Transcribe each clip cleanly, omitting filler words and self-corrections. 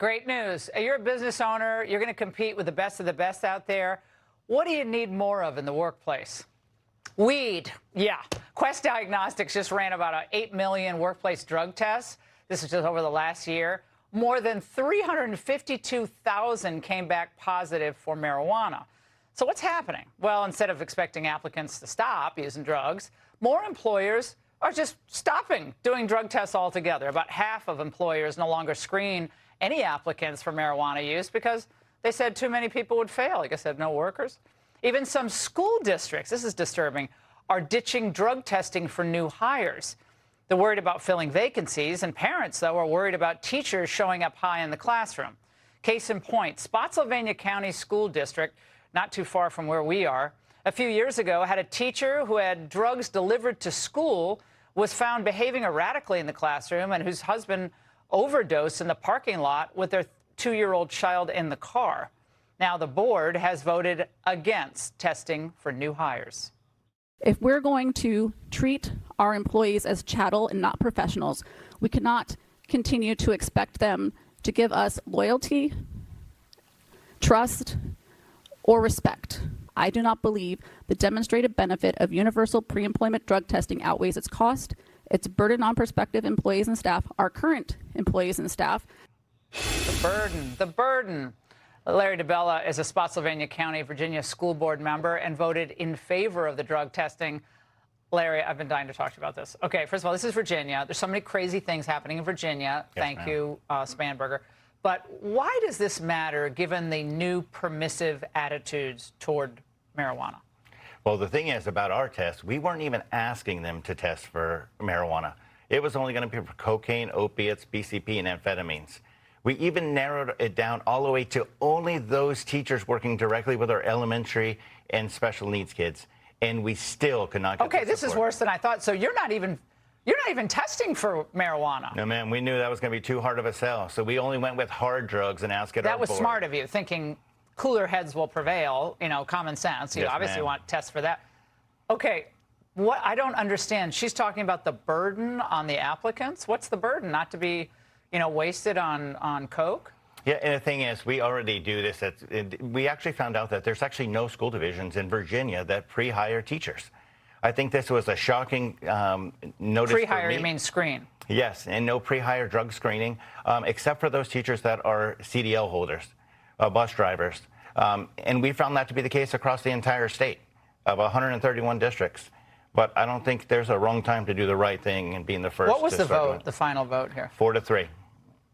Great news. You're a business owner. You're going to compete with the best of the best out there. What do you need more of in the workplace? Weed. Yeah. Quest Diagnostics just ran about 8 million workplace drug tests. This is just over the last year. More than 352,000 came back positive for marijuana. So what's happening? Well, instead of expecting applicants to stop using drugs, more employers are just stopping doing drug tests altogether. About half of employers no longer screen any applicants for marijuana use because they said too many people would fail. Like I said, no workers. Even some school districts, this is disturbing, are ditching drug testing for new hires. They're worried about filling vacancies, and parents, though, are worried about teachers showing up high in the classroom. Case in point, Spotsylvania County School District, not too far from where we are, a few years ago had a teacher who had drugs delivered to school, was found behaving erratically in the classroom, and whose husband overdosed in the parking lot with their 2-year-old child in the car. Now the board has voted against testing for new hires. If we're going to treat our employees as chattel and not professionals, we cannot continue to expect them to give us loyalty, trust, or respect. I do not believe the demonstrated benefit of universal pre-employment drug testing outweighs its cost, its burden on prospective employees and staff, our current employees and staff. The burden. Larry DiBella is a Spotsylvania County, Virginia school board member and voted in favor of the drug testing. Larry, I've been dying to talk to you about this. Okay, first of all, this is Virginia. There's so many crazy things happening in Virginia. Yes, Thank you, Spanberger. But why does this matter given the new permissive attitudes toward marijuana? Well, the thing is about our test, we weren't even asking them to test for marijuana. It was only going to be for cocaine, opiates, BCP, and amphetamines. We even narrowed it down all the way to only those teachers working directly with our elementary and special needs kids. And we still could not get Okay, this is worse than I thought. So you're not even testing for marijuana. No, ma'am, we knew that was going to be too hard of a sell. So we only went with hard drugs and asked it. That was smart of you, thinking cooler heads will prevail, you know, common sense. You obviously want tests for that. Okay, what I don't understand, she's talking about the burden on the applicants. What's the burden? Not to be, you know, wasted on coke? Yeah, and the thing is, we already do this. We actually found out that there's actually no school divisions in Virginia that pre-hire teachers. I think this was a shocking notice. Pre-hire, you mean screen? Yes, and no pre-hire drug screening, except for those teachers that are CDL holders, bus drivers. And we found that to be the case across the entire state of 131 districts. But I don't think there's a wrong time to do the right thing and being the first. What was the vote, the final vote here? 4-3.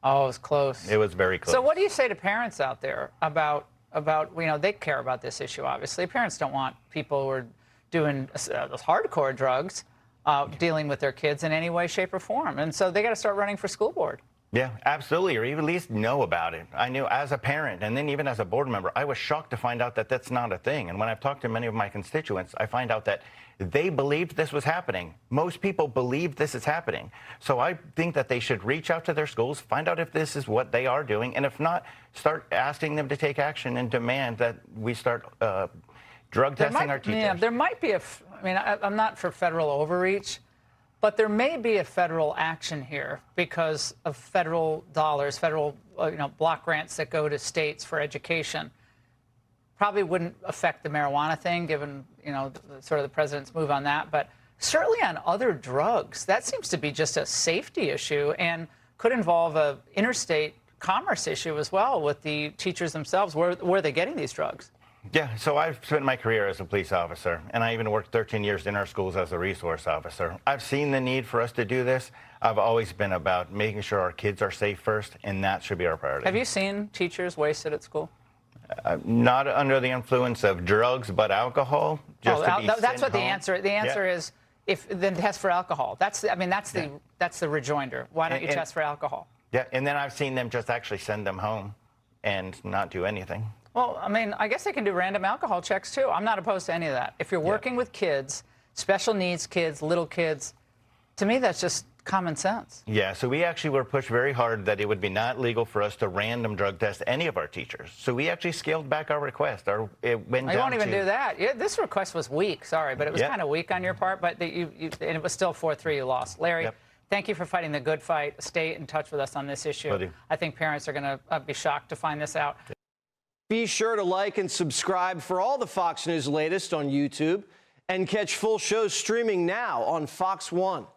Oh, it was close. It was very close. So what do you say to parents out there about you know, they care about this issue, obviously. Parents don't want people who are doing those hardcore drugs dealing with their kids in any way, shape, or form. And so they got to start running for school board. Yeah, absolutely, or even at least know about it. I knew as a parent, and then even as a board member, I was shocked to find out that that's not a thing. And when I've talked to many of my constituents, I find out that they believed this was happening. Most people believe this is happening. So I think that they should reach out to their schools, find out if this is what they are doing, and if not, start asking them to take action and demand that we start drug testing our teachers. Yeah, there might be I mean, I'm not for federal overreach, but there may be a federal action here because of federal dollars, federal you know, block grants that go to states for education. Probably wouldn't affect the marijuana thing, given, you know, sort of the president's move on that. But certainly on other drugs, that seems to be just a safety issue and could involve a interstate commerce issue as well with the teachers themselves. Where are they getting these drugs? Yeah, so I've spent my career as a police officer, and I even worked 13 years in our schools as a resource officer. I've seen the need for us to do this. I've always been about making sure our kids are safe first, and that should be our priority. Have you seen teachers wasted at school? Not under the influence of drugs, but alcohol. Just that's what the answer is. If then test for alcohol. That's the rejoinder. Why don't you test for alcohol? Yeah, and then I've seen them just actually send them home and not do anything. Well, I mean, I guess they can do random alcohol checks too. I'm not opposed to any of that. If you're working with kids, special needs kids, little kids, to me that's just common sense. Yeah, so we actually were pushed very hard that it would be not legal for us to random drug test any of our teachers. So we actually scaled back our request. It went down You won't even do that. Yeah, this request was weak, sorry, but it was kind of weak on your part, but and it was still 4-3 you lost. Larry, Thank you for fighting the good fight. Stay in touch with us on this issue. Buddy. I think parents are going to be shocked to find this out. Be sure to like and subscribe for all the Fox News latest on YouTube and catch full shows streaming now on Fox One.